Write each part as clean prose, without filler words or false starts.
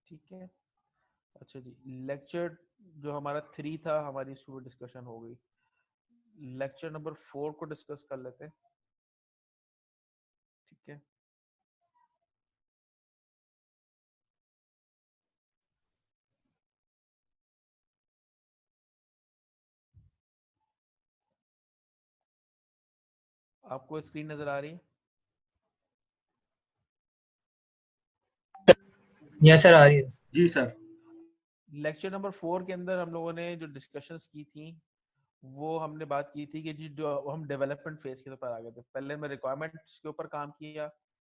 ठीक है। अच्छा जी, लेक्चर जो हमारा 3 था हमारी सुबह डिस्कशन हो गई। लेक्चर नंबर 4 को डिस्कस कर लेते हैं। ठीक है। आपको स्क्रीन नजर आ रही है? यस सर, आ रही है। जी सर। लेक्चर नंबर 4 के अंदर हम लोगों ने जो डिस्कशंस की थी वो हमने बात की थी कि जी जो हम डेवलपमेंट फेज के ऊपर आ गए थे। पहले हमने रिक्वायरमेंट्स के ऊपर काम किया,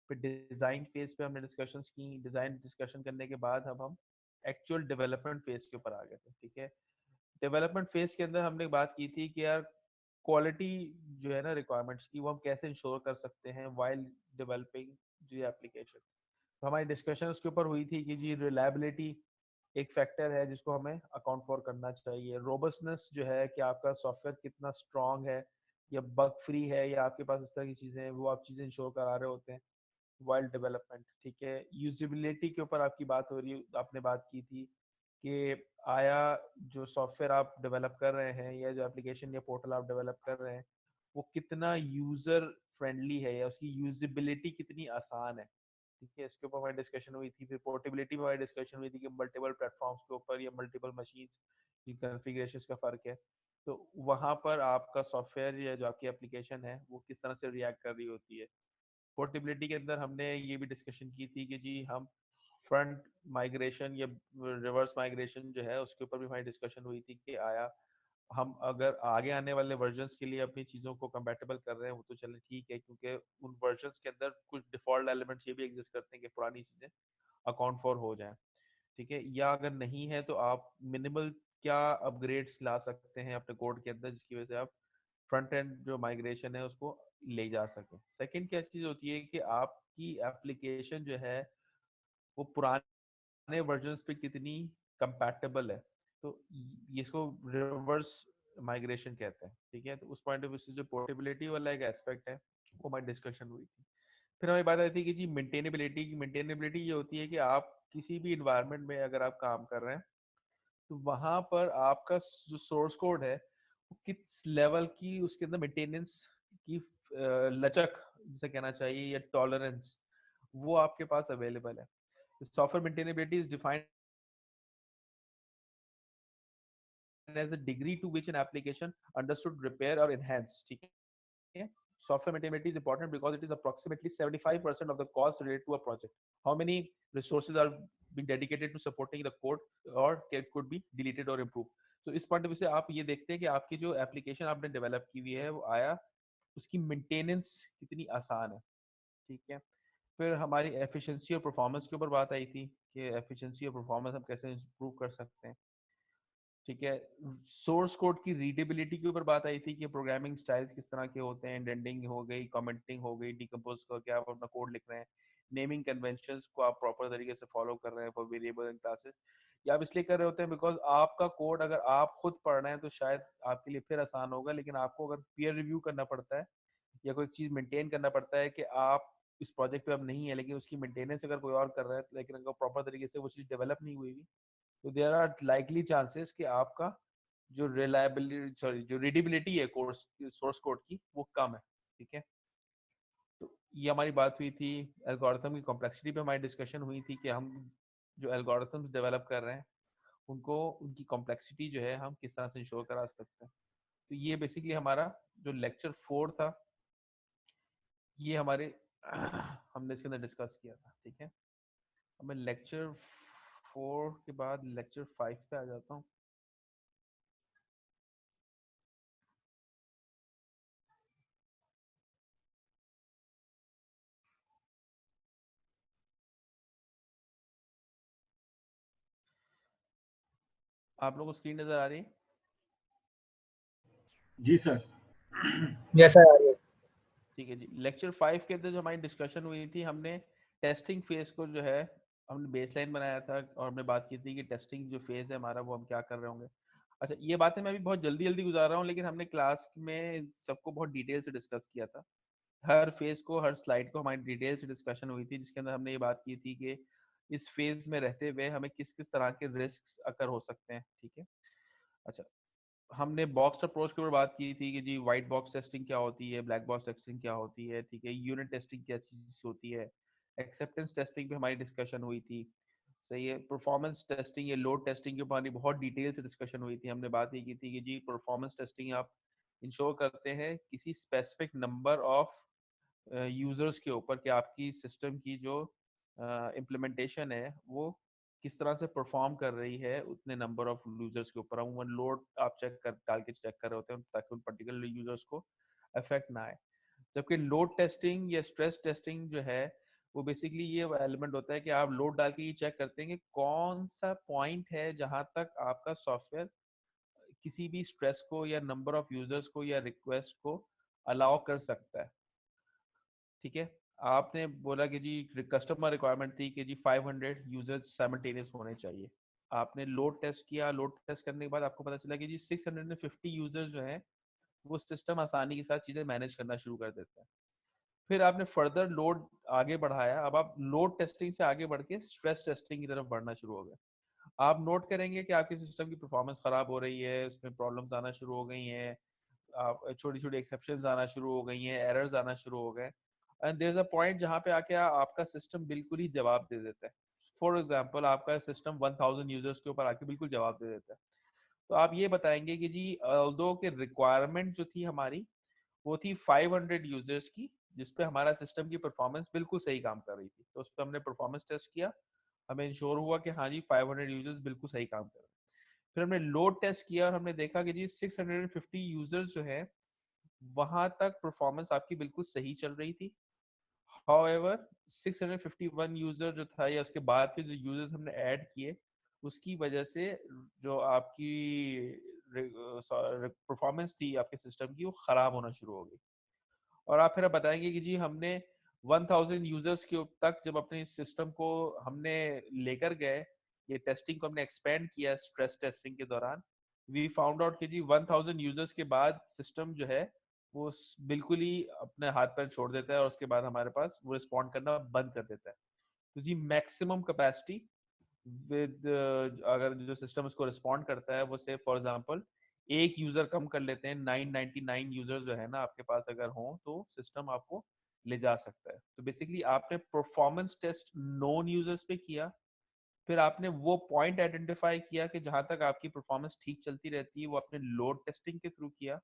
फिर डिजाइन फेज पे हमने डिस्कशंस की। डिजाइन डिस्कशन करने के बाद अब हम एक्चुअल डेवलपमेंट फेज के ऊपर आ गए थे। ठीक है। डेवलपमेंट फेज के अंदर हमने बात की थी कि यार क्वालिटी जो है ना रिक्वायरमेंट्स की, वो हम कैसे इंश्योर कर सकते हैं वाइल डेवलपिंग जी एप्लीकेशन। तो हमारी डिस्कशन उसके ऊपर हुई थी कि जी रिलायबिलिटी एक फैक्टर है जिसको हमें अकाउंट फॉर करना चाहिए। रोबस्टनेस जो है कि आपका सॉफ्टवेयर कितना स्ट्रांग है या बग फ्री है या आपके पास इस तरह की चीजें हैं, वो आप चीजें इंश्योर करा रहे होते हैं वाइल्ड डेवलपमेंट। ठीक है। यूजिबिलिटी के ऊपर आपकी बात हो रही, आपने बात की थी कि आया जो सॉफ्टवेयर आप डेवलप कर रहे हैं या जो एप्लीकेशन या पोर्टल आप डेवलप कर रहे हैं वो कितना यूजर फ्रेंडली है या उसकी यूजिबिलिटी कितनी आसान है। ठीक है। इसके ऊपर हमारी डिस्कशन हुई थी। फिर पोर्टेबिलिटी में हमारी डिस्कशन हुई थी कि मल्टीपल प्लेटफॉर्म्स के ऊपर या मल्टीपल मशीन्स की कॉन्फ़िगरेशन का फर्क है। तो वहां पर आपका सॉफ्टवेयर या जो आपकी एप्लीकेशन है वो किस तरह से रिएक्ट कर रही होती है। पोर्टेबिलिटी के अंदर हमने ये भी डिस्कशन की थी कि जी हम फ्रंट माइग्रेशन या रिवर्स माइग्रेशन जो है उसके ऊपर भी हमारी डिस्कशन हुई थी कि आया हम अगर आगे आने वाले वर्जन्स के लिए अपनी चीज़ों को कंपैटिबल कर रहे हैं वो तो चले ठीक है, क्योंकि उन वर्जन्स के अंदर कुछ डिफॉल्ट एलिमेंट्स ये भी एग्जिस्ट करते हैं कि पुरानी चीज़ें अकाउंट फॉर हो जाएं। ठीक है। या अगर नहीं है तो आप मिनिमल क्या अपग्रेड्स ला सकते हैं अपने कोड के अंदर जिसकी वजह से आप फ्रंट एंड जो माइग्रेशन है उसको ले जा सकें। सेकंड क्या चीज़ होती है कि आपकी एप्लीकेशन जो है वो पुराने वर्जन्स पे कितनी कंपैटिबल है। तो इसको रिवर्स माइग्रेशन कहते हैं। ठीक है। तो उस पॉइंट ऑफ व्यू से जो पोर्टेबिलिटी वाला एक एस्पेक्ट है वो हमारी डिस्कशन हुई थी। फिर हमारी बात आई थी कि जी मेंटेनेबिलिटी की। मेंटेनेबिलिटी ये होती है कि आप किसी भी इन्वायरमेंट में अगर आप काम कर रहे हैं तो वहां पर आपका जो सोर्स कोड है वो किस लेवल की उसके अंदर मेंटेनेंस की लचक जिसे कहना चाहिए या टॉलरेंस वो आपके पास अवेलेबल है। Software maintainability is defined as a degree to which an application understood repair or enhance. ठीक है। Software maintainability is important because it is approximately 75% of the cost related to a project. How many resources are being dedicated to supporting the code or it could be deleted or improved. So इस point से आप ये देखते हैं कि आपकी जो application आपने डेवलप की हुई है वो आया उसकी मेंटेनेंस कितनी आसान है। ठीक है। फिर हमारी एफिशिएंसी और परफॉर्मेंस के ऊपर बात आई थी कि एफिशिएंसी और परफॉर्मेंस हम कैसे इंप्रूव कर सकते हैं। ठीक है। सोर्स कोड की रीडेबिलिटी के ऊपर बात आई थी कि प्रोग्रामिंग स्टाइल्स किस तरह के होते हैं। इंडेंटिंग हो गई, कमेंटिंग हो गई, डिकम्पोज करके आप अपना कोड लिख रहे हैं, नेमिंग कन्वेंशंस को आप प्रॉपर तरीके से फॉलो कर रहे हैं फॉर वेरिएबल एंड क्लासेस। या आप इसलिए कर रहे होते हैं बिकॉज आपका कोड अगर आप खुद पढ़ रहे हैं तो शायद आपके लिए फिर आसान होगा, लेकिन आपको अगर पीयर रिव्यू करना पड़ता है या कोई चीज मेंटेन करना पड़ता है कि आप इस प्रोजेक्ट पे अब नहीं है लेकिन उसकी मेंटेनेंस अगर कोई और कर रहा है लेकिन अगर प्रॉपर तरीके से वो चीज डेवलप नहीं हुई तो देयर आर लाइकली चांसेस कि आपका जो रिलायबिलिटी सॉरी जो रीडेबिलिटी है कोर्स सोर्स कोड की वो कम है। ठीक है। तो ये हमारी बात हुई थी। एल्गोरिथम की कॉम्प्लेक्सिटी पे हमारी डिस्कशन हुई थी कि हम जो एल्गोरिथम्स डेवलप कर रहे हैं उनको उनकी कॉम्प्लेक्सिटी जो है हम किस तरह से इंश्योर करा सकते हैं। तो ये बेसिकली हमारा जो लेक्चर 4 था ये हमारे हमने इसके अंदर डिस्कस किया था। ठीक है। अब मैं लेक्चर 4 के बाद लेक्चर 5 पे आ जाता हूँ। आप लोगों को स्क्रीन नजर आ रही है? जी सर। यस सर, आ रही है। ठीक है जी। लेक्चर 5 के अंदर जो हमारी डिस्कशन हुई थी हमने टेस्टिंग फेज को जो है हमने बेसलाइन बनाया था और हमने बात की थी कि टेस्टिंग जो फेज है हमारा वो हम क्या कर रहे होंगे। अच्छा ये बातें मैं अभी बहुत जल्दी जल्दी गुजार रहा हूँ लेकिन हमने क्लास में सबको बहुत डिटेल से डिस्कस किया था। हर फेज को हर स्लाइड को हमारी डिटेल से डिस्कशन हुई थी जिसके अंदर हमने ये बात की थी कि इस फेज में रहते हुए हमें किस किस तरह के रिस्क अकर हो सकते हैं, ठीक है। अच्छा, हमने बॉक्स अप्रोच के ऊपर बात की थी कि जी व्हाइट बॉक्स टेस्टिंग क्या होती है, ब्लैक बॉक्स टेस्टिंग क्या होती है, ठीक है, यूनिट टेस्टिंग क्या चीज होती है, एक्सेप्टेंस टेस्टिंग पे हमारी डिस्कशन हुई थी, सही है। परफॉर्मेंस टेस्टिंग या लोड टेस्टिंग के ऊपर हमारी बहुत डिटेल से डिस्कशन हुई थी। हमने बात ये की थी कि जी परफॉर्मेंस टेस्टिंग आप इंश्योर करते हैं किसी स्पेसिफिक नंबर ऑफ यूजर्स के ऊपर कि आपकी सिस्टम की जो इम्प्लीमेंटेशन है वो किस तरह से परफॉर्म कर रही है उतने नंबर ऑफ यूजर्स के ऊपर। अमूमन लोड आप चेक कर डाल के चेक कर रहे होते हैं ताकि उन पर्टिकुलर यूजर्स को इफेक्ट ना आए। जबकि लोड टेस्टिंग या स्ट्रेस टेस्टिंग जो है वो बेसिकली ये एलिमेंट होता है कि आप लोड डाल के ये चेक करते हैं कि कौन सा पॉइंट है जहां तक आपका सॉफ्टवेयर किसी भी स्ट्रेस को या नंबर ऑफ यूजर्स को या रिक्वेस्ट को अलाउ कर सकता है, ठीक है। आपने बोला कि जी कस्टमर रिक्वायरमेंट थी कि जी 500 यूजर्स साइमल्टेनियस होने चाहिए। आपने लोड टेस्ट किया, लोड टेस्ट करने के बाद आपको पता चला कि जी 650 यूजर्स जो हैं वो सिस्टम आसानी के साथ चीजें मैनेज करना शुरू कर देता है। फिर आपने फर्दर लोड आगे बढ़ाया, अब आप लोड टेस्टिंग से आगे बढ़ के स्ट्रेस टेस्टिंग की तरफ बढ़ना शुरू हो गए। आप नोट करेंगे कि आपके सिस्टम की परफॉर्मेंस खराब हो रही है, उसमें प्रॉब्लम्स आना शुरू हो गई हैं, आप छोटी छोटी एक्सेप्शंस आना शुरू हो गई हैं, एरर्स आना शुरू हो गए, and there is a point जहां पे आके आपका सिस्टम बिल्कुल ही जवाब दे देता है। फॉर एग्जांपल आपका सिस्टम 1000 यूजर्स के ऊपर आके बिल्कुल जवाब दे देता है। तो आप ये बताएंगे कि जी ऑल्दो के रिक्वायरमेंट जो थी हमारी वो थी 500 यूजर्स की, जिसपे हमारा सिस्टम की परफॉर्मेंस बिल्कुल सही काम कर रही थी, तो उस पर हमने परफॉर्मेंस टेस्ट किया, हमें इंश्योर हुआ कि हाँ जी 500 यूजर्स बिल्कुल सही काम कर रहे हैं। फिर हमने लोड टेस्ट किया और हमने देखा कि जी 650 यूजर्स जो है वहां तक परफॉर्मेंस आपकी बिल्कुल सही चल रही थी। However, 651 यूजर जो था या उसके बाद के जो यूजर्स हमने ऐड किए उसकी वजह से जो आपकी परफॉर्मेंस थी आपके सिस्टम की वो खराब होना शुरू हो गई। और आप फिर बताएंगे कि जी हमने 1000 यूजर्स के तक जब अपने सिस्टम को हमने लेकर गए, ये टेस्टिंग को हमने एक्सपेंड किया स्ट्रेस टेस्टिंग के दौरान, वी फाउंड आउट कि जी 1000 यूजर्स के बाद सिस्टम जो है वो बिल्कुल ही अपने हाथ पैर छोड़ देता है और उसके बाद हमारे पास वो रिस्पॉन्ड करना बंद कर देता है। तो जी मैक्सिमम कैपेसिटी विद अगर जो सिस्टम उसको रिस्पॉन्ड करता है वो से फॉर एग्जांपल एक यूजर कम कर लेते हैं, 999 यूजर जो है ना आपके पास अगर हो तो सिस्टम आपको ले जा सकता है। तो बेसिकली आपने परफॉर्मेंस टेस्ट नॉन यूजर्स पे किया, फिर आपने वो पॉइंट आइडेंटिफाई किया कि जहां तक आपकी परफॉर्मेंस ठीक चलती रहती है वो आपने लोड टेस्टिंग के थ्रू किया,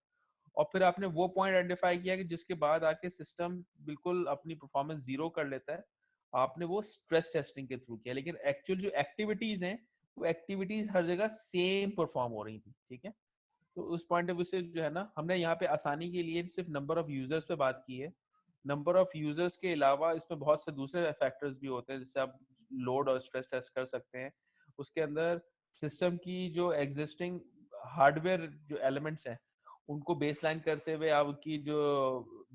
और फिर आपने वो पॉइंट आइडेंटिफाई किया कि जिसके बाद आके सिस्टम बिल्कुल अपनी परफॉर्मेंस जीरो कर लेता है, आपने वो स्ट्रेस टेस्टिंग के थ्रू किया। लेकिन एक्चुअल जो एक्टिविटीज हैं वो एक्टिविटीज हर जगह सेम परफॉर्म हो रही थी, ठीक है। तो उस पॉइंट ऑफ व्यू से जो है ना हमने यहाँ पे आसानी के लिए सिर्फ नंबर ऑफ यूजर्स पे बात की है। नंबर ऑफ यूजर्स के अलावा इसमें बहुत से दूसरे फैक्टर्स भी होते हैं जिससे आप लोड और स्ट्रेस टेस्ट कर सकते हैं। उसके अंदर सिस्टम की जो एग्जिस्टिंग हार्डवेयर जो एलिमेंट्स हैं उनको बेसलाइन करते हुए आप उनकी जो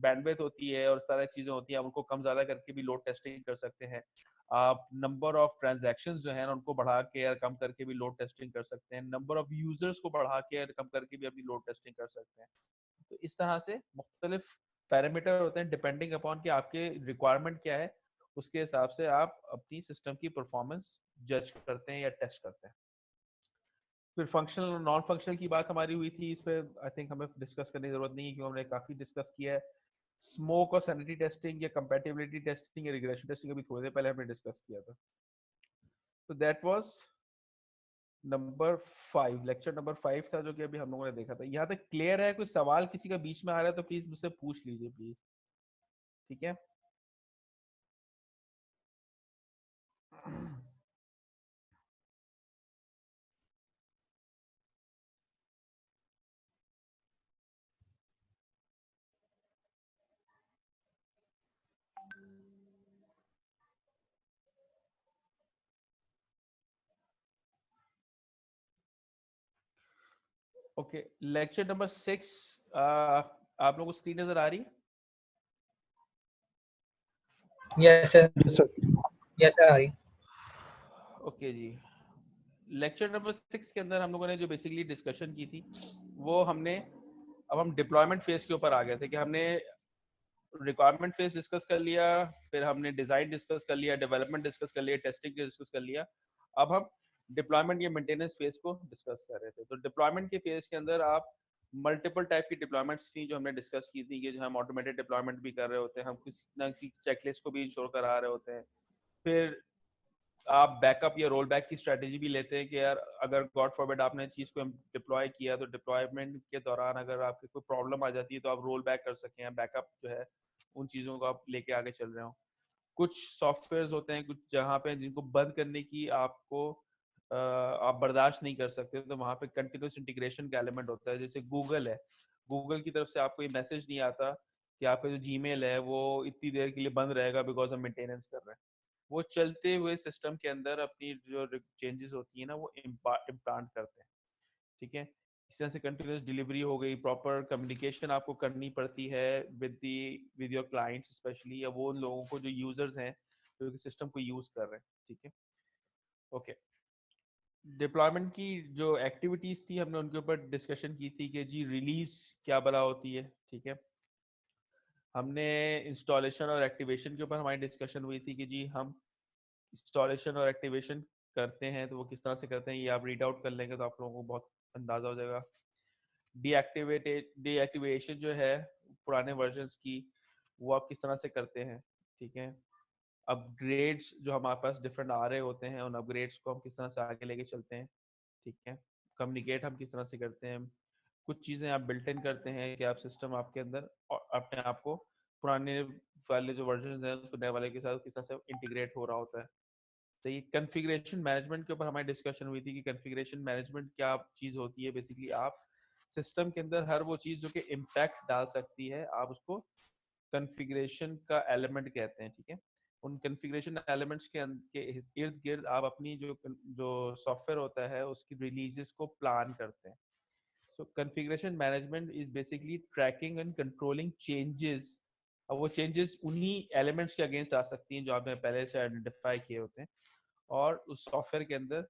बैंडविड्थ होती है और सारी चीजें होती हैं उनको कम ज्यादा करके भी लोड टेस्टिंग कर सकते हैं। आप नंबर ऑफ ट्रांजैक्शंस जो है उनको बढ़ा के या कम करके भी लोड टेस्टिंग कर सकते हैं। नंबर ऑफ यूजर्स को बढ़ा के या कम करके भी अपनी लोड टेस्टिंग कर सकते हैं। तो इस तरह से मुख्तलिफ पैरामीटर होते हैं डिपेंडिंग अपॉन कि आपके रिक्वायरमेंट क्या है, उसके हिसाब से आप अपनी सिस्टम की परफॉर्मेंस जज करते हैं या टेस्ट करते हैं। फिर फंक्शनल और नॉन फंक्शनल की बात हमारी हुई थी, इस पे आई थिंक हमें डिस्कस करने की जरूरत नहीं है क्योंकि हमने काफी डिस्कस किया है। स्मोक और सैनिटी टेस्टिंग या कंपैटिबिलिटी टेस्टिंग या रिग्रेशन टेस्टिंग अभी थोड़ी देर पहले हमने डिस्कस किया था। तो that was number 5, lecture number 5 था जो कि अभी हम लोगों ने देखा था। यहाँ तक क्लियर है? कोई सवाल किसी का बीच में आ रहा है तो प्लीज मुझसे पूछ लीजिए प्लीज, ठीक है। ओके, लेक्चर नंबर 6 आप लोगों को स्क्रीन नजर आ रही है? Yes sir. Yes sir. Yes sir आ रही। ओके जी, लेक्चर नंबर 6 के अंदर हम लोगों ने जो बेसिकली डिस्कशन की थी वो हमने, अब हम डिप्लॉयमेंट फेज के ऊपर आ गए थे कि हमने रिक्वायरमेंट फेज डिस्कस कर लिया, फिर हमने डिजाइन डिस्कस कर लिया, डेवलपमेंट डिस्कस कर लिया, टेस्टिंग डिस्कस कर लिया। अब हम डिप्लॉयमेंट या मेंटेनेंस फेज को डिस्कस कर रहे थे। तो डिप्लॉयमेंट के फेज के अंदर आप मल्टीपल टाइप की डिप्लॉयमेंट्स थी जो हमने डिस्कस की थी, कि जो हम ऑटोमेटेड डिप्लॉयमेंट भी कर रहे होते हैं, हम किसी न किसी चेकलिस्ट को भी इंश्योर करा रहे होते हैं। फिर आप बैकअप या रोल बैक की स्ट्रेटेजी भी लेते हैं कि यार अगर गॉड फॉरबिड आपने चीज को डिप्लॉय किया तो डिप्लॉयमेंट के दौरान अगर आपकी कोई प्रॉब्लम आ जाती है तो आप रोल बैक कर सकें, या बैकअप जो है उन चीजों को आप लेके आगे चल रहे हो। कुछ सॉफ्टवेयर होते हैं कुछ जहाँ पे जिनको बंद करने की आपको आप बर्दाश्त नहीं कर सकते, तो वहाँ पे कंटिन्यूस इंटीग्रेशन का एलिमेंट होता है। जैसे गूगल है, गूगल की तरफ से आपको ये मैसेज नहीं आता कि आपका जो जीमेल है वो इतनी देर के लिए बंद रहेगा बिकॉज हम मेंटेनेंस कर रहे हैं। वो चलते हुए सिस्टम के अंदर अपनी जो चेंजेस होती है ना वो इम्प्लांट करते हैं, ठीक है। इस तरह से कंटिन्यूस डिलीवरी हो गई, प्रॉपर कम्युनिकेशन आपको करनी पड़ती है विद योर क्लाइंट्स स्पेशली, या वो उन लोगों को जो यूजर्स हैं जो सिस्टम को यूज कर रहे हैं, ठीक है। ओके, डिप्लॉयमेंट की जो एक्टिविटीज थी हमने उनके ऊपर डिस्कशन की थी कि जी रिलीज क्या बला होती है, ठीक है। हमने इंस्टॉलेशन और एक्टिवेशन के ऊपर हमारी डिस्कशन हुई थी कि जी हम इंस्टॉलेशन और एक्टिवेशन करते हैं तो वो किस तरह से करते हैं, ये आप रीड आउट कर लेंगे तो आप लोगों को बहुत अंदाजा हो जाएगा। डीएक्टिवेशन जो है पुराने वर्जन्स की, वो आप किस तरह से करते हैं, ठीक है। अपग्रेड्स जो हमारे पास डिफरेंट आ रहे होते हैं, उन अपग्रेड्स को हम किस तरह से आगे लेके चलते हैं, ठीक है। कम्युनिकेट हम किस तरह से करते हैं। कुछ चीज़ें आप बिल्ट इन करते हैं कि आप सिस्टम आपके अंदर और अपने आप को पुराने वाले जो वर्जन हैं उसको नए वाले के साथ किस तरह से इंटीग्रेट हो रहा होता है। तो ये कॉन्फ़िगरेशन मैनेजमेंट के ऊपर हमारी डिस्कशन हुई थी कि कॉन्फ़िगरेशन मैनेजमेंट क्या चीज़ होती है। बेसिकली आप सिस्टम के अंदर हर वो चीज़ जो कि इम्पैक्ट डाल सकती है, आप उसको कॉन्फ़िगरेशन का एलिमेंट कहते हैं, ठीक है। उन कॉन्फ़िगरेशन एलिमेंट्स के इर्द गिर्द आप अपनी जो सॉफ्टवेयर होता है उसकी रिलीजेस को प्लान करते हैं। So configuration management is basically tracking and controlling changes. अब वो चेंजेस उन्हीं एलिमेंट्स के अगेंस्ट आ सकती हैं जो आपने पहले से आइडेंटिफाई किए होते हैं, और उस सॉफ्टवेयर के अंदर,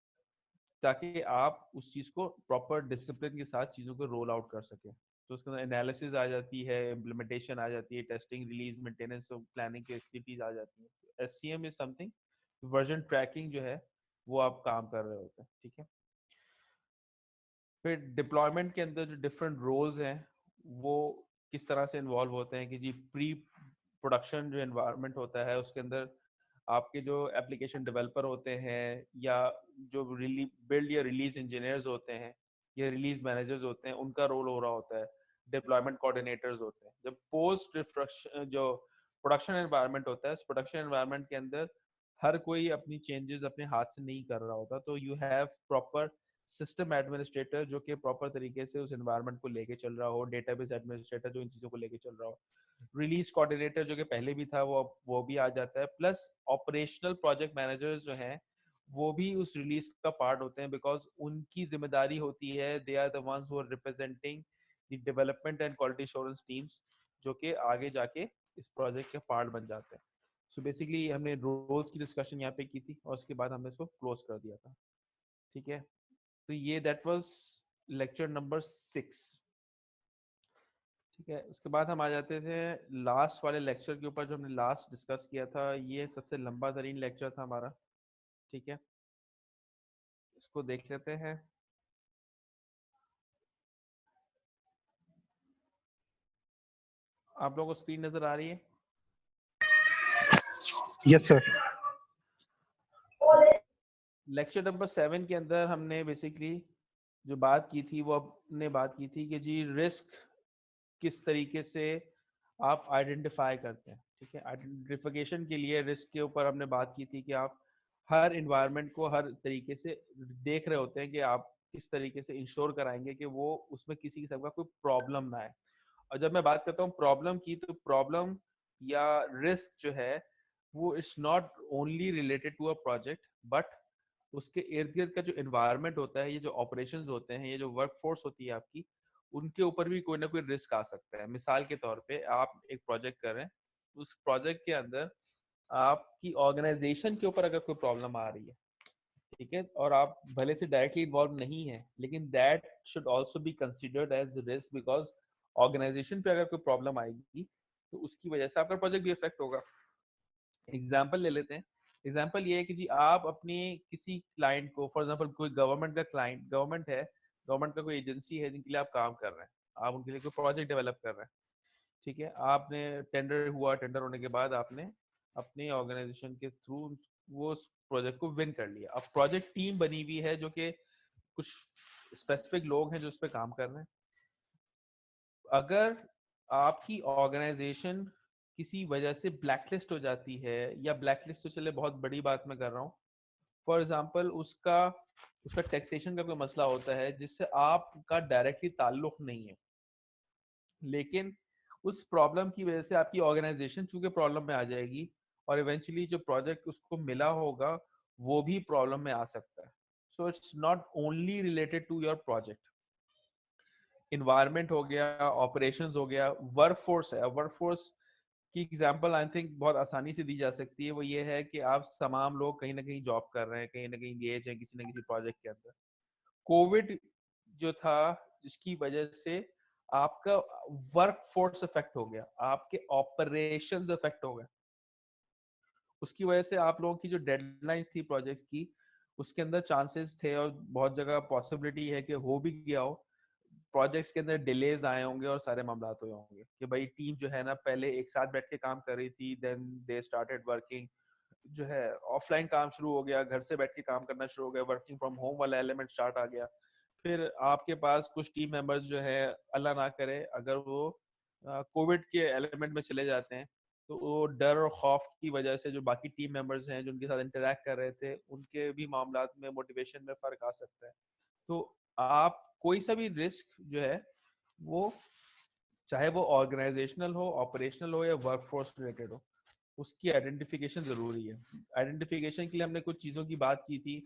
ताकि आप उस चीज़ को प्रॉपर डिसिप्लिन के साथ चीज़ों को रोल आउट कर सकें। तो उसके अंदर एनालिसिस आ जाती है, इम्प्लीमेंटेशन आ जाती है, टेस्टिंग, रिलीज, मेंटेनेंस और प्लानिंग की एक्टिविटीज आ जाती है। SCM is something, version tracking जो है वो आप काम कर रहे होते हैं, ठीक है। फिर डिप्लॉयमेंट के अंदर जो डिफरेंट रोल्स हैं वो किस तरह से इन्वॉल्व होते हैं कि जी प्री प्रोडक्शन जो एनवायरनमेंट होता है उसके अंदर आपके जो एप्लीकेशन डेवलपर होते हैं, या जो बिल्ड या रिलीज इंजीनियर्स होते हैं, या रिलीज मैनेजर्स होते हैं, उनका रोल हो रहा होता है। डिप्लॉयमेंट कोऑर्डिनेटर्स होते हैं। जब पोस्ट जो प्रोडक्शन एनवायरनमेंट होता है, उस प्रोडक्शन एनवायरनमेंट के अंदर हर कोई अपनी चेंजेस अपने हाथ से नहीं कर रहा होता, तो you have proper system administrator जो कि प्रॉपर तरीके से उस एनवायरनमेंट को लेके चल रहा हो, डेटाबेस एडमिनिस्ट्रेटर जो इन चीज़ों को लेके चल रहा हो, रिलीज कोऑर्डिनेटर जो कि पहले भी था वो भी आ जाता है, प्लस ऑपरेशनल प्रोजेक्ट मैनेजर्स जो हैं वो भी उस रिलीज का पार्ट होते हैं, बिकॉज उनकी जिम्मेदारी होती है, they are the ones who are representing the development and quality assurance teams, जो कि आगे जाके इस प्रोजेक्ट के पार्ट बन जाते हैं। सो बेसिकली हमने रोल्स की डिस्कशन यहाँ पे की थी और उसके बाद हमने इसको क्लोज कर दिया था, ठीक है। तो ये दैट वाज लेक्चर नंबर 6, ठीक है। उसके बाद हम आ जाते थे लास्ट वाले लेक्चर के ऊपर जो हमने लास्ट डिस्कस किया था। ये सबसे लंबा तरीन लेक्चर था हमारा, ठीक है। इसको देख लेते हैं। आप लोगों को स्क्रीन नजर आ रही है? Yes sir. लेक्चर नंबर 7 के अंदर हमने बेसिकली जो बात की थी वो हमने बात की थी कि जी रिस्क किस तरीके से आप आइडेंटिफाई करते हैं, ठीक है। आइडेंटिफिकेशन के लिए रिस्क के ऊपर हमने बात की थी कि आप हर इन्वायरमेंट को हर तरीके से देख रहे होते हैं कि आप किस तरीके से इंश्योर कराएंगे कि वो उसमें किसी किस्म का कोई प्रॉब्लम ना आए। और जब मैं बात करता हूँ प्रॉब्लम की, तो प्रॉब्लम या रिस्क जो है वो it's not only related to a project, but उसके इर्द गिर्द का जो एनवायरनमेंट होता है, ये जो ऑपरेशंस होते हैं, ये जो वर्कफोर्स होती है आपकी, उनके ऊपर भी कोई ना कोई रिस्क आ सकता है। मिसाल के तौर पे आप एक प्रोजेक्ट कर रहे हैं, उस प्रोजेक्ट के अंदर आपकी ऑर्गेनाइजेशन के ऊपर अगर कोई प्रॉब्लम आ रही है, ठीक है, और आप भले से डायरेक्टली इन्वॉल्व नहीं है, लेकिन that should also be considered as risk, because organisation पे अगर कोई प्रॉब्लम आएगी तो उसकी वजह से आपका प्रोजेक्ट भी इफेक्ट होगा। एग्जाम्पल ले लेते हैं। एग्जाम्पल ये है कि जी आप अपनी किसी क्लाइंट को, फॉर एग्जाम्पल कोई गवर्नमेंट का क्लाइंट, गवर्नमेंट है, गवर्नमेंट का कोई एजेंसी है जिनके लिए आप काम कर रहे हैं, आप उनके लिए कोई प्रोजेक्ट डेवलप कर रहे हैं, ठीक है। आपने टेंडर हुआ, टेंडर होने के बाद आपने अपनी ऑर्गेनाइजेशन के थ्रू वो उस प्रोजेक्ट को विन कर लिया। अब प्रोजेक्ट टीम बनी हुई है जो कि कुछ स्पेसिफिक लोग हैं जो उस पर काम कर रहे हैं। अगर आपकी ऑर्गेनाइजेशन किसी वजह से ब्लैकलिस्ट हो जाती है, या ब्लैकलिस्ट तो चले बहुत बड़ी बात मैं कर रहा हूँ, फॉर एग्जांपल उसका उसका टैक्सेशन का कोई मसला होता है जिससे आपका डायरेक्टली ताल्लुक नहीं है, लेकिन उस प्रॉब्लम की वजह से आपकी ऑर्गेनाइजेशन चूंकि प्रॉब्लम में आ जाएगी, और इवेंचुअली जो प्रोजेक्ट उसको मिला होगा वो भी प्रॉब्लम में आ सकता है। So it's not only related to your project. Environment हो गया, ऑपरेशंस हो गया, वर्कफोर्स है। वर्कफोर्स की एग्जांपल आई थिंक बहुत आसानी से दी जा सकती है। वो ये है कि आप तमाम लोग कहीं ना कहीं जॉब कर रहे हैं, कहीं ना कहीं इंगेज हैं किसी ना किसी प्रोजेक्ट के अंदर। कोविड जो था, जिसकी वजह से आपका वर्क फोर्स इफेक्ट हो गया, आपके ऑपरेशंस इफेक्ट हो गए, उसकी वजह से आप लोगों की जो डेडलाइंस थी प्रोजेक्ट्स की, उसके अंदर चांसेस थे और बहुत जगह पॉसिबिलिटी है कि हो भी गया हो, प्रोजेक्ट्स के अंदर डिलेज आए होंगे और सारे मामला हुए होंगे कि भाई टीम जो है ना पहले एक साथ बैठ के काम कर रही थी, देन दे स्टार्टेड वर्किंग, जो है ऑफलाइन काम शुरू हो गया, घर से बैठ के काम करना शुरू हो गया, वर्किंग फ्रॉम होम वाला एलिमेंट स्टार्ट आ गया। फिर आपके पास कुछ टीम मेंबर्स जो है, अल्लाह ना करे अगर वो कोविड के एलिमेंट में चले जाते हैं, तो वो डर और खौफ की वजह से जो बाकी टीम मेंबर्स हैं जो उनके साथ इंटरेक्ट कर रहे थे, उनके भी मामलात में, मोटिवेशन में फर्क आ सकता है। तो आप कोई सा भी रिस्क जो है वो, चाहे वो ऑर्गेनाइजेशनल हो, ऑपरेशनल हो, या वर्कफोर्स रिलेटेड हो, उसकी आइडेंटिफिकेशन जरूरी है। आइडेंटिफिकेशन के लिए हमने कुछ चीजों की बात की थी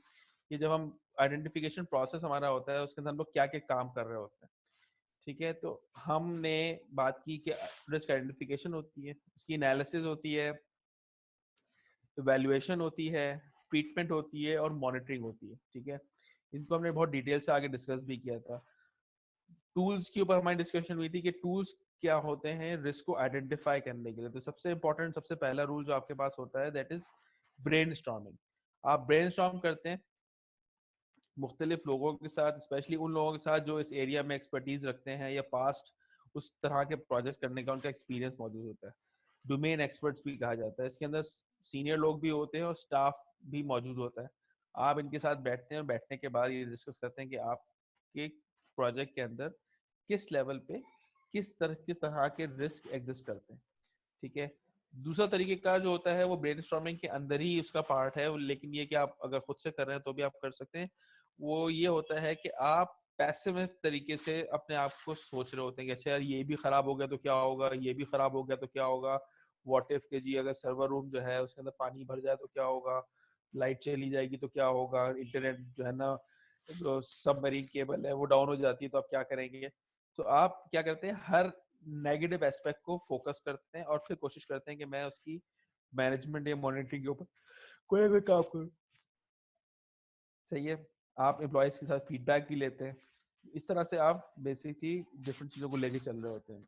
कि जब हम आइडेंटिफिकेशन प्रोसेस हमारा होता है उसके अंदर हम लोग क्या क्या काम कर रहे होते हैं, ठीक है। तो हमने बात की कि रिस्क आइडेंटिफिकेशन होती है, उसकी एनालिसिस होती है, इवैल्यूएशन होती है, ट्रीटमेंट होती है, और मॉनिटरिंग होती है, ठीक है। इनको हमने बहुत डिटेल से आगे डिस्कस भी किया था। टूल्स के ऊपर हमारी डिस्कशन हुई थी कि टूल्स क्या होते हैं रिस्क को आइडेंटिफाई करने के लिए। तो सबसे इंपॉर्टेंट, सबसे पहला रूल जो आपके पास होता है, दैट इज ब्रेनस्टॉर्मिंग। आप ब्रेनस्टॉर्म करते हैं मुख्तलिफ लोगों के साथ, स्पेशली उन लोगों के साथ जो इस एरिया में एक्सपर्टीज रखते हैं या पास्ट उस तरह के प्रोजेक्ट करने का उनका एक्सपीरियंस मौजूद होता है। डोमेन एक्सपर्ट्स भी कहा जाता है। इसके अंदर सीनियर लोग भी होते हैं और स्टाफ भी मौजूद होता है। आप इनके साथ बैठते हैं और बैठने के बाद ये डिस्कस करते हैं कि आपके प्रोजेक्ट के अंदर किस लेवल पे किस तरह के रिस्क एग्जिस्ट करते हैं, ठीक है। दूसरा तरीके का जो होता है वो ब्रेनस्टॉर्मिंग के अंदर ही उसका पार्ट है, लेकिन ये कि आप अगर खुद से कर रहे हैं तो भी आप कर सकते हैं। वो ये होता है कि आप पैसिव तरीके से अपने आप को सोच रहे होते हैं कि अच्छा यार ये भी खराब हो गया तो क्या होगा, ये भी खराब हो गया तो क्या होगा, व्हाट इफ के जी अगर सर्वर रूम जो है उसके अंदर पानी भर जाए तो क्या होगा, लाइट चली जाएगी तो क्या होगा, इंटरनेट जो है ना, जो सबमरीन केबल है वो डाउन हो जाती है तो आप क्या करेंगे। तो आप क्या करते हैं, हर नेगेटिव एस्पेक्ट को फोकस करते हैं और फिर कोशिश करते हैं कि मैं उसकी मैनेजमेंट या मॉनिटरिंग के ऊपर कोई ना कोई काम करूं, सही है। आप एम्प्लॉयज के साथ फीडबैक भी लेते हैं। इस तरह से आप बेसिकली डिफरेंट चीजों को लेके चल रहे होते हैं।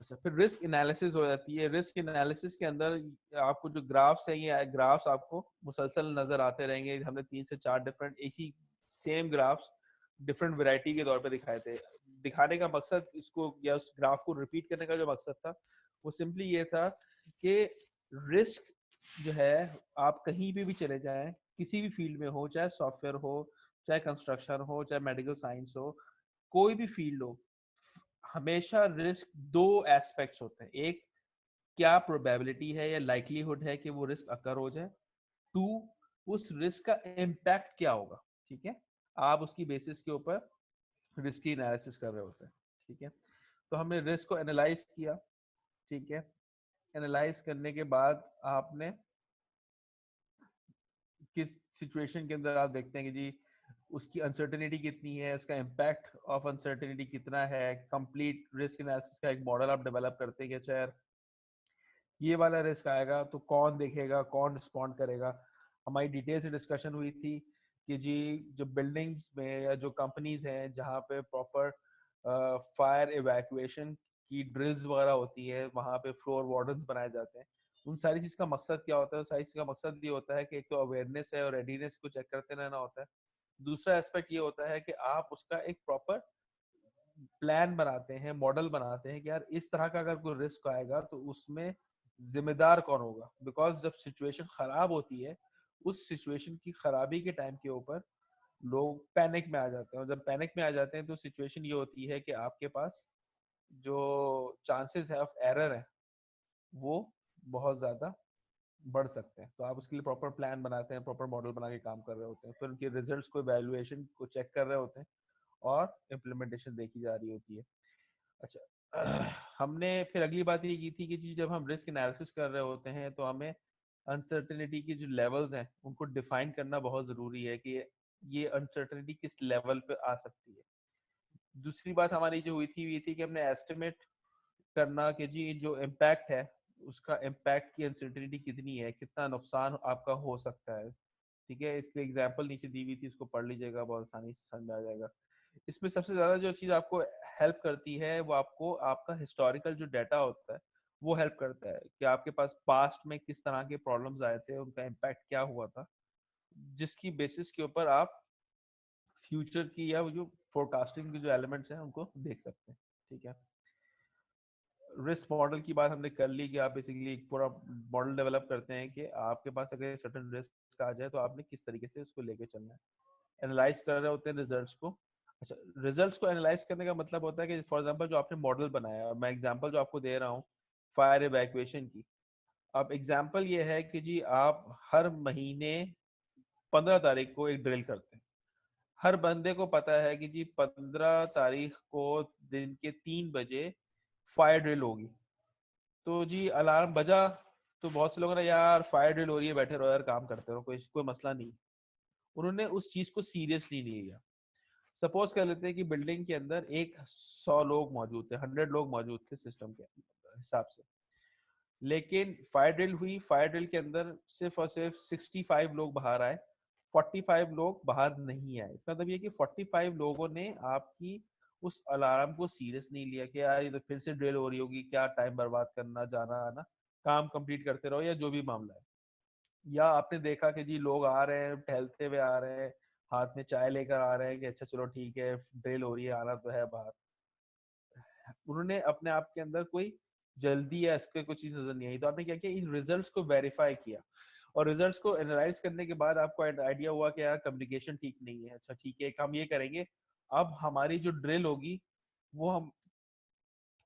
अच्छा, फिर रिस्क एनालिसिस हो जाती है। रिस्क एनालिसिस के अंदर आपको जो ग्राफ्स है, ये ग्राफ्स आपको मुसलसल नजर आते रहेंगे। हमने 3 से 4 डिफरेंट इसी सेम ग्राफ्स डिफरेंट वैरायटी के तौर पे दिखाए थे। दिखाने का मकसद इसको, या उस ग्राफ को रिपीट करने का जो मकसद था, वो सिंपली ये था कि रिस्क जो है, आप कहीं पे भी चले जाएं, किसी भी फील्ड में हो, चाहे सॉफ्टवेयर हो, चाहे कंस्ट्रक्शन हो, चाहे मेडिकल साइंस हो, कोई भी फील्ड हो, हमेशा रिस्क दो एस्पेक्ट्स होते हैं। एक, क्या प्रोबेबिलिटी है या लाइकलीहुड है कि वो रिस्क अकर हो जाए। टू, उस रिस्क का इम्पैक्ट क्या होगा, ठीक है। आप उसकी बेसिस के ऊपर रिस्क की एनालिसिस कर रहे होते हैं, ठीक है। तो हमने रिस्क को एनालाइज किया, ठीक है। एनालाइज करने के बाद आपने किस सिचुएशन के अंदर आप देखते हैं कि जी उसकी अनसर्टेनिटी कितनी है, उसका इम्पैक्ट ऑफ अनसर्टेनिटी कितना है। कंप्लीट रिस्क एनालिसिस का एक मॉडल आप डेवलप करते हैं कि अच्छा यार ये वाला रिस्क आएगा तो कौन देखेगा, कौन रिस्पॉन्ड करेगा। हमारी डिटेल से डिस्कशन हुई थी कि जी जो बिल्डिंग्स में या जो कंपनीज हैं जहाँ पे प्रॉपर फायर इवैक्यूएशन की ड्रिल्स वगैरह होती है, वहाँ पे फ्लोर वार्डन्स बनाए जाते हैं। उन सारी चीज का मकसद क्या होता है? सारी चीज का मकसद ये होता है कि एक तो अवेयरनेस है और रेडीनेस को चेक करते रहना होता है। दूसरा एस्पेक्ट ये होता है कि आप उसका एक प्रॉपर प्लान बनाते हैं, मॉडल बनाते हैं कि यार इस तरह का अगर कोई रिस्क आएगा तो उसमें जिम्मेदार कौन होगा। बिकॉज जब सिचुएशन खराब होती है, उस सिचुएशन की खराबी के टाइम के ऊपर लोग पैनिक में आ जाते हैं, और जब पैनिक में आ जाते हैं तो सिचुएशन ये होती है कि आपके पास जो चांसेस है ऑफ एरर है वो बहुत ज्यादा बढ़ सकते हैं। तो आप उसके लिए प्रॉपर प्लान बनाते हैं, प्रॉपर मॉडल बना के काम कर रहे होते हैं, फिर उनके रिजल्ट्स को, वैल्यूएशन को चेक कर रहे होते हैं और इम्प्लीमेंटेशन देखी जा रही होती है। अच्छा, हमने फिर अगली बात ये की थी कि जी जब हम रिस्क एनालिसिस कर रहे होते हैं तो हमें अनसर्टेनिटी के जो लेवल्स हैं उनको डिफाइन करना बहुत जरूरी है कि ये अनसर्टेनिटी किस लेवल पे आ सकती है। दूसरी बात हमारी जो हुई थी ये थी कि हमने एस्टिमेट करना कि जी जो इम्पैक्ट है उसका इम्पैक्ट की अनसर्टेनिटी कितनी है, कितना नुकसान आपका हो सकता है। ठीक है, इसके एग्जांपल नीचे दी हुई थी, उसको पढ़ लीजिएगा, बहुत आसानी से समझ आ जाएगा। इसमें सबसे ज्यादा जो चीज आपको हेल्प करती है वो आपको आपका हिस्टोरिकल जो डाटा होता है वो हेल्प करता है कि आपके पास पास्ट में किस तरह के प्रॉब्लम्स आए थे, उनका इम्पैक्ट क्या हुआ था, जिसकी बेसिस के ऊपर आप फ्यूचर की या वो जो फोरकास्टिंग के जो एलिमेंट्स हैं उनको देख सकते हैं। ठीक है, रिस्क मॉडल की बात हमने कर ली कि आप बेसिकली एक पूरा मॉडल डेवलप करते हैं कि आपके पास अगर सर्टेन रिस्क आ जाए तो आपने किस तरीके से उसको लेके चलना है। एनालाइज कर रहे होते हैं रिजल्ट्स को। अच्छा, रिजल्ट्स को एनालाइज करने का मतलब होता है कि फॉर एग्जांपल जो आपने मॉडल बनाया, मैं एग्जांपल जो आपको दे रहा हूँ फायर इवैक्यूएशन की। अब एग्जांपल ये है कि जी आप हर महीने 15 तारीख को एक ड्रिल करते हैं। हर बंदे को पता है कि जी 15 तारीख को दिन के 3 बजे फायर ड्रिल होगी। तो जी अलार्म बजा तो बहुत से लोग ना, यार फायर ड्रिल हो रही है, बैठे रहो यार, काम करते रहो, कोई मसला नहीं। उन्होंने उस चीज को सीरियसली नहीं लिया। सपोज कर लेते हैं कि बिल्डिंग के अंदर एक 100 लोग मौजूद थे, 100 लोग मौजूद थे सिस्टम के हिसाब से, लेकिन फायर ड्रिल हुई, फायर ड्रिल के अंदर सिर्फ और सिर्फ 65 लोग बाहर आए, 45 लोग बाहर नहीं आए। इसका मतलब ये कि 45 लोगों ने आपकी उस अलार्म को सीरियस नहीं लिया कि यार ये तो फिर से ड्रिल हो रही होगी, क्या टाइम बर्बाद करना, जाना आना, काम कंप्लीट करते रहो, या जो भी मामला है। या आपने देखा कि जी लोग आ रहे हैं, टहलते हुए आ रहे हैं, हाथ में चाय लेकर आ रहे हैं कि अच्छा चलो ठीक है ड्रिल हो रही है, आना तो है बाहर। उन्होंने अपने आप के अंदर कोई जल्दी या इसके कुछ चीज नजर नहीं आई। तो आपने क्या किया, इन रिजल्ट्स को वेरीफाई किया, और रिजल्ट्स को एनालाइज करने के बाद आपको आइडिया हुआ कि यार कम्युनिकेशन ठीक नहीं है। अच्छा ठीक है, एक काम ये करेंगे, अब हमारी जो ड्रिल होगी वो हम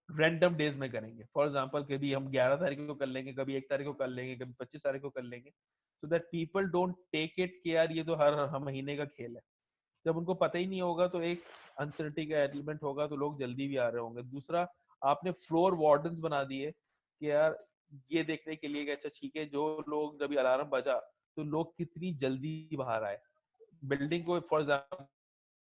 रैंडम डेज में करेंगे। फॉर एग्जाम्पल कभी हम 11 तारीख को कर लेंगे, कभी 1 तारीख को कर लेंगे, कभी 25 तारीख को कर लेंगे, so that people don't take it कि यार ये तो हर महीने का खेल है। जब उनको पता ही नहीं होगा तो एक अनसर्टिनिटी का एलिमेंट होगा, तो लोग जल्दी भी आ रहे होंगे। दूसरा, आपने फ्लोर वार्डन्स बना दिए कि यार ये देखने के लिए कि अच्छा ठीक है, जो लोग जब अलार्म बजा तो लोग कितनी जल्दी बाहर आए। बिल्डिंग को फॉर एग्जाम्पल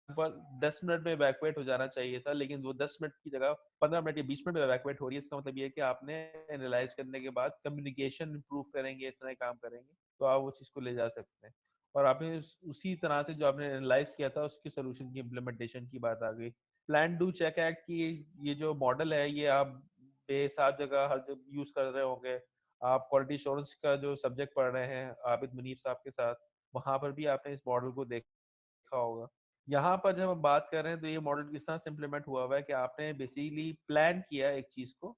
पर 10 मिनट में इवैक्यूएट हो जाना चाहिए था, लेकिन वो 10 मिनट की जगह 15 मिनट या 20 मिनट में इवैक्यूएट हो रही है। इसका मतलब ये है कि आपने एनालाइज करने के बाद कम्युनिकेशन इंप्रूव करेंगे, इस तरह काम करेंगे तो आप वो चीज को ले जा सकते हैं। और आपने उसी तरह से जो आपने एनालाइज किया था उसके सोल्यूशन की इम्प्लीमेंटेशन की बात आ गई। प्लान डू चेक एक्ट की ये जो मॉडल है ये आप बेसात जगह हर जगह यूज कर रहे होंगे। आप क्वालिटी एश्योरेंस का जो सब्जेक्ट पढ़ रहे हैं आबिद मुनीफ साहब के साथ, वहां पर भी आपने इस मॉडल को देखा होगा। यहाँ पर जब हम बात कर रहे हैं तो ये मॉडल किस तरह से इम्प्लीमेंट हुआ है कि आपने बेसिकली प्लान किया एक चीज को,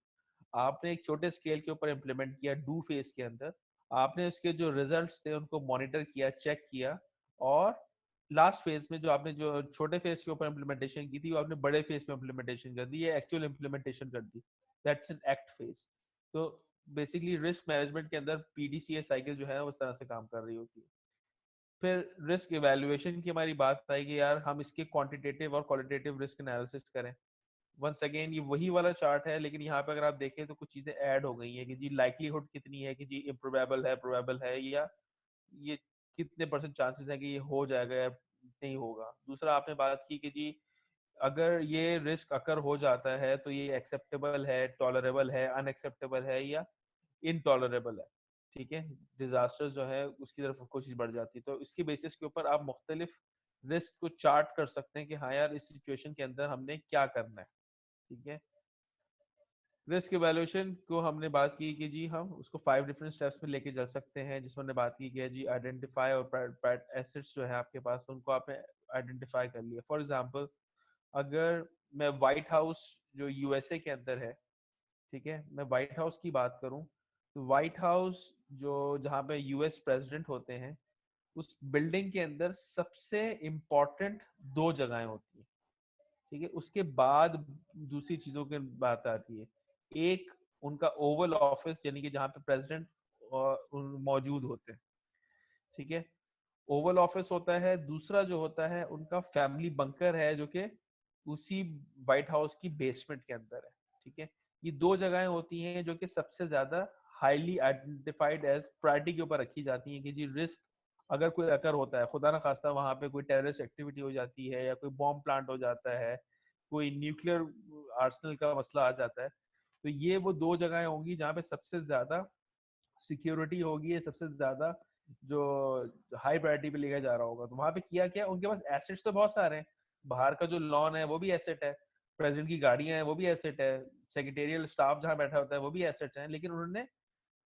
आपने एक छोटे स्केल के ऊपर इम्प्लीमेंट किया डू फेज के अंदर, आपने उसके जो रिजल्ट्स थे उनको मॉनिटर किया, चेक किया, और लास्ट फेज में जो आपने जो छोटे फेज के ऊपर इम्प्लीमेंटेशन की थी वो आपने बड़े फेज में इम्प्लीमेंटेशन कर दी, ये एक्चुअल इम्प्लीमेंटेशन कर दी। That's an act phase. तो बेसिकली रिस्क मैनेजमेंट के अंदर पीडीसीए साइकिल जो है उस तरह से काम कर रही होती है। फिर रिस्क इवैल्यूएशन की हमारी बात आई कि यार हम इसके क्वांटिटेटिव और क्वालिटेटिव रिस्क एनालिसिस करें। वंस अगेन ये वही वाला चार्ट है, लेकिन यहाँ पे अगर आप देखें तो कुछ चीजें ऐड हो गई हैं कि जी लाइक्लीहुड कितनी है कि जी इम्प्रोबेबल है, प्रोबेबल है, या ये कितने परसेंट चांसेस है कि ये हो जाएगा या नहीं होगा। दूसरा आपने बात की कि जी अगर ये रिस्क अकर हो जाता है तो ये एक्सेप्टेबल है, टॉलरेबल है, अनएक्सेप्टेबल है, या इनटॉलरेबल है। ठीक है, डिजास्टर जो है उसकी तरफ कोशिश बढ़ जाती है। तो इसके बेसिस के ऊपर आप मुख्तलिफ रिस्क को चार्ट कर सकते हैं कि हाँ यार इस सिचुएशन के अंदर हमने क्या करना है। ठीक है, रिस्क इवैल्यूएशन को हमने बात की कि जी हम उसको 5 डिफरेंट स्टेप्स में लेके चल सकते हैं, जिसमें हमने बात की कि जी आइडेंटिफाई और एसेट्स जो है आपके पास उनको आपने आइडेंटिफाई कर लिया। फॉर एग्जांपल अगर मैं व्हाइट हाउस जो यूएसए के अंदर है, ठीक है, मैं व्हाइट हाउस की बात करूं तो व्हाइट हाउस जो जहाँ पे यूएस प्रेसिडेंट होते हैं, उस बिल्डिंग के अंदर सबसे इम्पोर्टेंट 2 जगहें होती हैं, ठीक है। उसके बाद दूसरी चीजों की बात आती है। एक उनका ओवल ऑफिस यानी कि जहाँ पे प्रेसिडेंट मौजूद होते हैं, ठीक है, ओवल ऑफिस होता है। दूसरा जो होता है उनका फैमिली बंकर है जो कि उसी व्हाइट हाउस की बेसमेंट के अंदर है, ठीक है। ये 2 जगहें होती हैं जो कि सबसे ज्यादा हाईली आइडेंटिफाइड एज प्रायोरिटी के ऊपर रखी जाती हैं कि जी रिस्क अगर कोई अकर होता है, खुदा ना खास्ता वहां पे कोई टेररिस्ट एक्टिविटी हो जाती है या कोई बॉम्ब प्लांट हो जाता है, कोई न्यूक्लियर आर्सेनल का मसला आ जाता है, तो ये वो 2 जगहें होंगी जहाँ पे सबसे ज्यादा सिक्योरिटी होगी, सबसे ज्यादा जो हाई प्रायोरिटी पे लिया जा रहा होगा। तो वहां पे किया क्या, उनके पास एसेट्स तो बहुत सारे हैं, बाहर का जो लॉन है वो भी एसेट है, प्रेसिडेंट की गाड़ियां हैं वो भी एसेट है, सेक्रेटेरियल स्टाफ जहाँ बैठा होता है वो भी एसेट है, लेकिन उन्होंने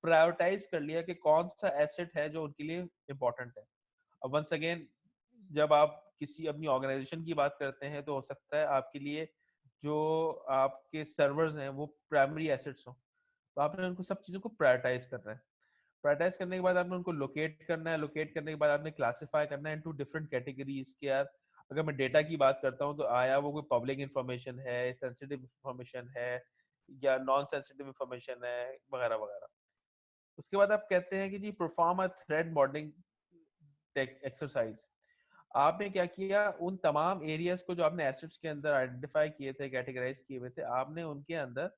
प्रायोरिटाइज कर लिया कि कौन सा एसेट है जो उनके लिए इंपॉर्टेंट है। अब वंस अगेन जब आप किसी अपनी ऑर्गेनाइजेशन की बात करते हैं तो हो सकता है आपके लिए जो आपके सर्वर्स हैं वो प्राइमरी एसेट्स हो, तो आपने उनको सब चीजों को प्रायोरिटाइज करना है। प्रायोरिटाइज करने के बाद आपने उनको लोकेट करना है, लोकेट करने के बाद आपने क्लासिफाई करना है इनटू डिफरेंट कैटेगरीज के। यार अगर मैं डेटा की बात करता हूँ तो आया वो कोई पब्लिक इंफॉर्मेशन है, सेंसिटिव इंफॉर्मेशन है या नॉन सेंसिटिव इंफॉर्मेशन है, वगैरह वगैरह। उसके बाद आप कहते हैं कि जी perform a threat modelling exercise. आपने क्या किया, उन तमाम एरियाज को जो आपने एसेट्स के अंदर आइडेंटिफाई किए थे, कैटेगराइज किए हुए थे, आपने उनके अंदर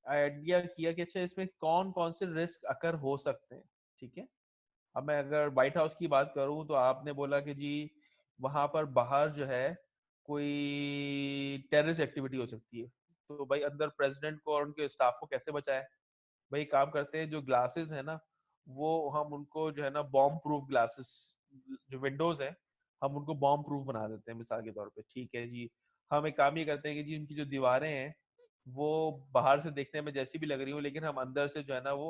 आइडिया किया कि अच्छा इसमें कौन कौन से रिस्क अकर हो सकते हैं, ठीक है। अब मैं अगर व्हाइट हाउस की बात करूं तो आपने बोला कि जी वहां पर बाहर जो है कोई टेररिस्ट एक्टिविटी हो सकती है, तो भाई अंदर प्रेसिडेंट को और उनके स्टाफ को कैसे बचाए। भाई काम करते हैं, जो ग्लासेस है ना वो हम उनको जो है ना बॉम्ब प्रूफ ग्लासेस, जो विंडोज है हम उनको बॉम्ब प्रूफ बना देते हैं मिसाल के तौर पे, ठीक है जी। हम एक काम ये करते हैं कि जी उनकी जो दीवारें हैं वो बाहर से देखने में जैसी भी लग रही हो, लेकिन हम अंदर से जो है ना वो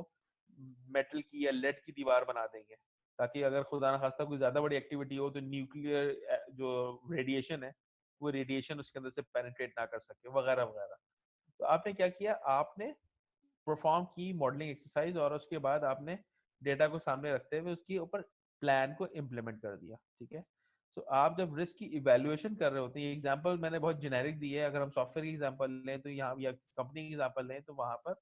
मेटल की या लेड की दीवार बना देंगे, ताकि अगर खुदा ना खास्ता कोई ज्यादा बड़ी एक्टिविटी हो तो न्यूक्लियर जो रेडिएशन है वो रेडिएशन उसके अंदर से पेनिट्रेट ना कर सके, वगैरह वगैरह। तो आपने क्या किया, आपने परफॉर्म की मॉडलिंग एक्सरसाइज और उसके बाद आपने डेटा को सामने रखते हुए उसके ऊपर प्लान को इम्प्लीमेंट कर दिया, ठीक है। सो आप जब रिस्क की इवेल्युएशन कर रहे होते हैं, ये एग्जांपल मैंने बहुत जेनेरिक दी है, अगर हम सॉफ्टवेयर की एग्जांपल लें तो यहाँ या कंपनी की एग्जांपल लें तो वहां पर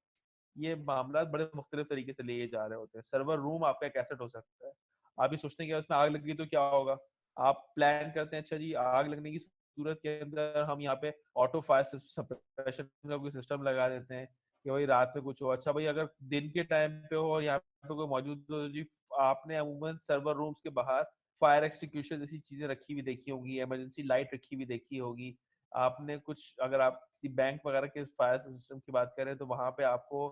ये मामला बड़े मुख्तलिफ तरीके से लिए जा रहे होते हैं। सर्वर रूम आपका एक एसेट हो सकता है, आप ये सोचते हैं कि उसमें आग लग गई तो क्या होगा, आप प्लान करते हैं अच्छा जी आग लगने की सूरत के अंदर हम यहाँ पे ऑटो फायर सप्रेशन का कोई सिस्टम लगा देते हैं कि भाई रात में कुछ हो। अच्छा भाई अगर दिन के टाइम पे हो और यहाँ पे कोई मौजूद हो तो जी आपने अमूमन सर्वर रूम्स के बाहर फायर एक्सटिंग्विशर जैसी चीजें रखी हुई देखी होंगी, इमरजेंसी लाइट रखी हुई देखी होगी आपने। कुछ अगर आप किसी बैंक वगैरह के फायर सिस्टम की बात करें तो वहां पे आपको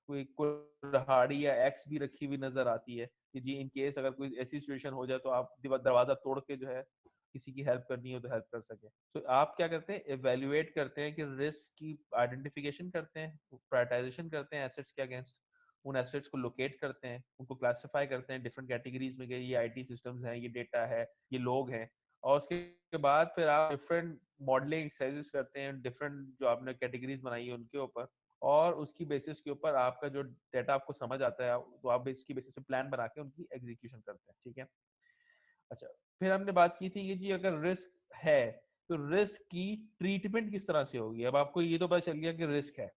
कोई कुल्हाड़ी या एक्स भी रखी हुई नजर आती है कि जी इन केस अगर कोई ऐसी सिचुएशन हो जाए तो आप दरवाजा तोड़ के जो है किसी की हेल्प करनी हो तो हेल्प कर सके। तो आप क्या करते हैं, एवेल्युएट करते हैं कि रिस्क की आइडेंटिफिकेशन करते हैं, प्रायोरिटाइजेशन करते हैं एसेट्स के अगेंस्ट, उन एसेट्स को लोकेट करते हैं, उनको क्लासिफाई करते हैं डिफरेंट कैटेगरीज में कि ये आईटी सिस्टम्स हैं, ये डेटा है, ये लोग हैं। और उसके बाद फिर आप डिफरेंट मॉडलिंग एक्सरसाइजेस करते हैं डिफरेंट जो आपने कैटेगरीज बनाई है उनके ऊपर, और उसकी बेसिस के ऊपर आपका जो डेटा आपको समझ आता है तो आप इसकी बेसिस पे प्लान बना के उनकी एग्जीक्यूशन करते हैं, ठीक है। अच्छा, फिर हमने बात की थी कि जी अगर रिस्क है तो रिस्क की ट्रीटमेंट किस तरह से होगी। अब आपको ये तो पता चल गया कि रिस्क है,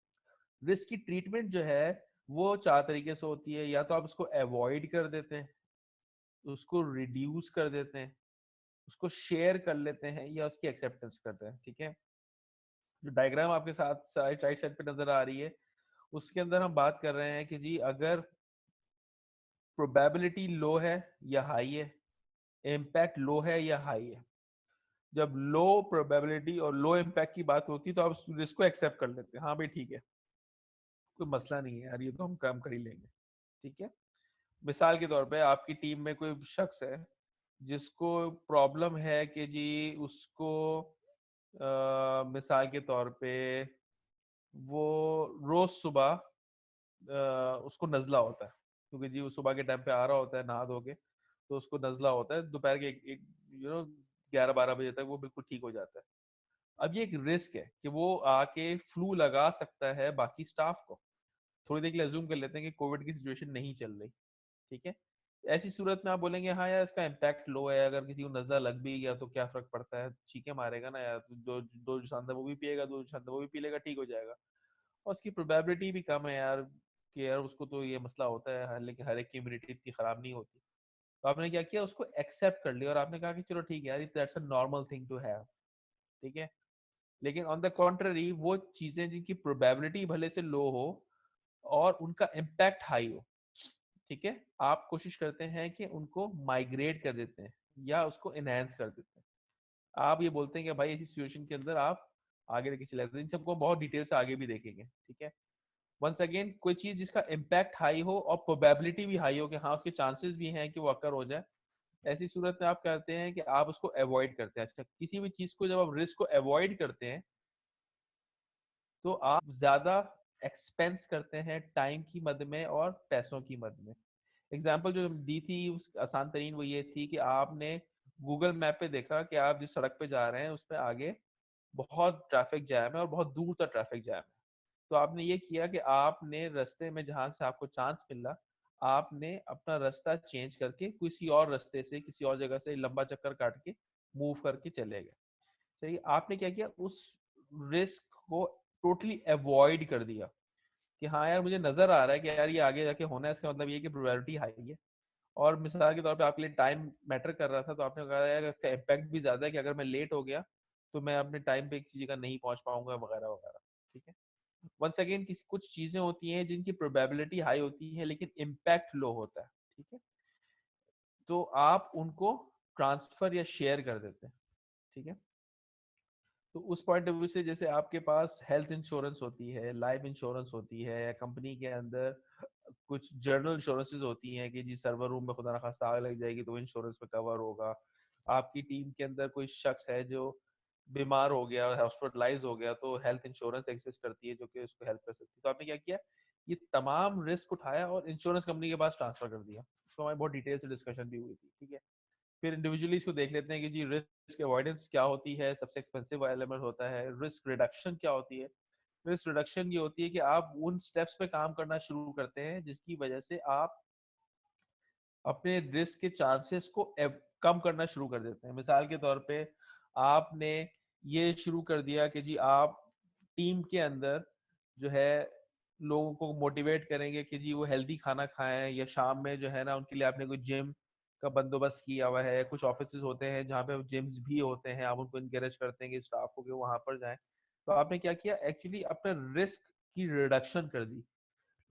रिस्क की ट्रीटमेंट जो है वो 4 तरीके से होती है। या तो आप उसको अवॉइड कर देते हैं, उसको रिड्यूस कर देते हैं, उसको शेयर कर लेते हैं, या उसकी एक्सेप्टेंस करते हैं, ठीक है। जो डायग्राम आपके साथ राइट साइड पे नजर आ रही है उसके अंदर हम बात कर रहे हैं कि जी अगर प्रोबेबिलिटी लो है या हाई है, इम्पैक्ट लो है या हाई है। जब लो प्रोबेबिलिटी और लो इम्पैक्ट की बात होती है तो आप रिस्क को एक्सेप्ट कर लेते हैं, हाँ भाई ठीक है कोई मसला नहीं है यार, ये तो हम काम कर ही लेंगे, ठीक है। मिसाल के तौर पे आपकी टीम में कोई शख्स है जिसको प्रॉब्लम है कि जी उसको मिसाल के तौर पे वो रोज सुबह उसको नजला होता है, क्योंकि जी वो सुबह के टाइम पे आ रहा होता है नहा धो के, तो उसको नजला होता है। दोपहर के एक 11-12 बजे तक वो बिल्कुल ठीक हो जाता है। अब ये एक रिस्क है कि वो आके फ्लू लगा सकता है बाकी स्टाफ को। थोड़ी देर के लिए अज्यूम कर लेते हैं कि कोविड की सिचुएशन नहीं चल रही, ठीक है। ऐसी सूरत में आप बोलेंगे हाँ यार इसका इम्पैक्ट लो है, अगर किसी को नजला लग भी गया तो क्या फर्क पड़ता है, छींके मारेगा ना यार, दो दो जो शानदार वो भी पिएगा, दो जो शानदार वो भी पी लेगा, ठीक हो जाएगा। और उसकी प्रोबेबिलिटी भी कम है यार कि यार उसको तो ये मसला होता है, लेकिन हर एक की इम्यूनिटी इतनी खराब नहीं होती। तो आपने क्या किया, उसको एक्सेप्ट कर लिया और आपने कहा कि चलो ठीक है यार, that's a normal thing to have, ठीक है। लेकिन ऑन द कॉन्ट्ररी वो चीजें जिनकी प्रोबेबिलिटी भले से लो हो और उनका इम्पैक्ट हाई हो, ठीक है, आप कोशिश करते हैं कि उनको माइग्रेट कर देते हैं या उसको एनहेंस कर देते हैं। आप ये बोलते हैं कि भाई ऐसी सिचुएशन के अंदर आप आगे लेके चले जाते हैं। इन सबको बहुत डिटेल से आगे भी देखेंगे, ठीक है। वंस अगेन कोई चीज जिसका इम्पैक्ट हाई हो और प्रोबेबिलिटी भी हाई हो कि हाँ उसके चांसेस भी हैं कि वो अकर हो जाए, ऐसी सूरत में आप करते हैं कि आप उसको अवॉइड करते हैं। अच्छा, किसी भी चीज को जब आप रिस्क को अवॉइड करते हैं तो आप ज्यादा एक्सपेंस करते हैं टाइम की मद में और पैसों की मद में। एग्जाम्पल जो दी थी उस आसान तरीन वो ये थी कि आपने गूगल मैप पे देखा कि आप जिस सड़क पे जा रहे हैं उसमें आगे बहुत ट्रैफिक जैम है और बहुत दूर तक ट्रैफिक जैम है। तो आपने ये किया कि आपने रास्ते में जहां से आपको चांस मिला, आपने अपना रास्ता चेंज करके किसी और रास्ते से किसी और जगह से लंबा चक्कर काट के मूव करके चले गए। सही, आपने क्या किया, उस रिस्क को टोटली अवॉइड कर दिया कि हाँ यार मुझे नजर आ रहा है कि यार ये आगे जाके होना है, इसका मतलब ये कि प्रोबेबिलिटी हाई है। और मिसाल के तौर पे आपके लिए टाइम मैटर कर रहा था, तो आपने कहा यार इसका इम्पैक्ट भी ज्यादा है कि अगर मैं लेट हो गया तो मैं अपने टाइम पे किसी जगह नहीं पहुंच पाऊंगा वगैरह वगैरह, ठीक है। वंस अगेन किसी कुछ चीजें होती हैं जिनकी प्रोबेबिलिटी हाई होती है लेकिन इम्पैक्ट लो होता है, ठीक है, तो आप उनको ट्रांसफर या शेयर कर देते हैं, ठीक है। तो उस पॉइंट ऑफ व्यू से जैसे आपके पास हेल्थ इंश्योरेंस होती है, लाइफ इंश्योरेंस होती है, या कंपनी के अंदर कुछ जर्नल इंश्योरेंसेज होती हैं कि जी सर्वर रूम में खुदा ना खास्ता आग लग जाएगी तो इंश्योरेंस में कवर होगा। आपकी टीम के अंदर कोई शख्स है जो बीमार हो गया, हॉस्पिटलाइज हो गया, तो हेल्थ इंश्योरेंस एग्जिस्ट करती है जो कि उसको हेल्प कर सकती है। तो आपने क्या किया, ये तमाम रिस्क उठाया और इंश्योरेंस कंपनी के पास ट्रांसफर कर दिया। इसको हमारी बहुत डिटेल से डिस्कशन भी हुई थी, ठीक है। फिर इंडिविजुअली इसको देख लेते हैं कि जी रिस्क अवॉइडेंस क्या होती है, सबसे एक्सपेंसिव एलिमेंट होता है। रिस्क रिडक्शन क्या होती है, रिस्क रिडक्शन ये होती है कि आप उन स्टेप्स पे काम करना शुरू करते हैं जिसकी वजह से आप अपने रिस्क के चांसेस को कम करना शुरू कर देते हैं। मिसाल के तौर पे आपने ये शुरू कर दिया कि जी आप टीम के अंदर जो है लोगों को मोटिवेट करेंगे कि जी वो हेल्दी खाना खाएं, या शाम में जो है ना उनके लिए आपने कोई जिम का बंदोबस्त किया हुआ है। कुछ ऑफिस होते हैं जहाँ पे जिम्स भी होते हैं, आप उनको इनकरेज करते हैं कि स्टाफ को कि वहां पर जाएं। तो आपने क्या किया, एक्चुअली अपने रिस्क की रिडक्शन कर दी।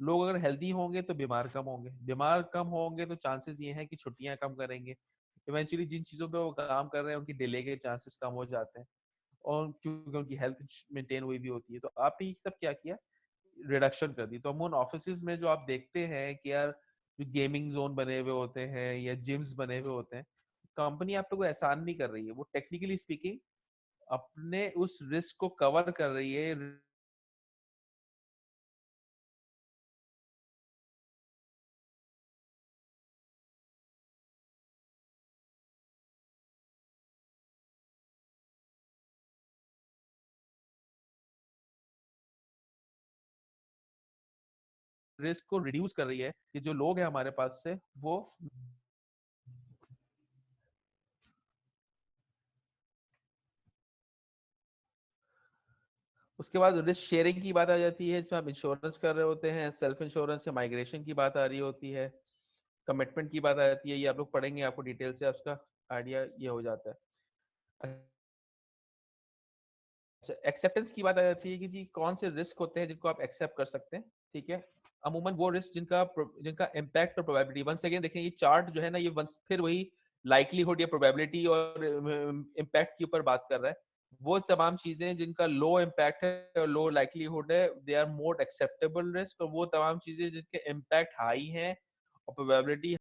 लोग अगर हेल्दी होंगे तो बीमार कम होंगे, बीमार कम होंगे तो चांसेस ये हैं कि छुट्टियां कम करेंगे। इवेंचुअली जिन चीजों पे वो काम कर रहे हैं उनकी डिले के चांसेस कम हो जाते हैं, और क्योंकि उनकी हेल्थ मेंटेन हुई भी होती है। तो आपने ये सब क्या किया, रिडक्शन कर दी। तो हम उन ऑफिस में जो आप देखते हैं कि यार जो गेमिंग जोन बने हुए होते हैं या जिम्स बने हुए होते हैं, कंपनी आप लोग को एहसान नहीं कर रही है, वो टेक्निकली स्पीकिंग अपने उस रिस्क को कवर कर रही है। रिस्क को रिड्यूस कर रही है कि जो लोग हैं हमारे पास से वो। उसके बाद रिस्क शेयरिंग की बात आ जाती है, इसमें आप इंश्योरेंस कर रहे होते हैं, सेल्फ इंश्योरेंस या माइग्रेशन की बात आ रही होती है, कमिटमेंट की बात आ जाती है। ये आप लोग पढ़ेंगे, आपको डिटेल से उसका आइडिया ये हो जाता है। अच्छा, एक्सेप्टेंस की बात आ जाती है कि जी कौन से रिस्क होते हैं जिनको आप एक्सेप्ट कर सकते हैं, ठीक है। अमूमन वो रिस्क जिनका इम्पैक्ट और प्रोबेबिलिटी, वंस अगेन देखें ये चार्ट जो है ना, ये वंस फिर वही लाइकलीहुड या प्रोबेबिलिटी और इम्पैक्ट के ऊपर बात कर रहा है। वो तमाम चीजें जिनका लो इम्पैक्ट है और लो लाइकलीहुड है, they are more acceptable risk. और वो तमाम चीजें जिनके इम्पैक्ट हाई है और प्रोबेबिलिटी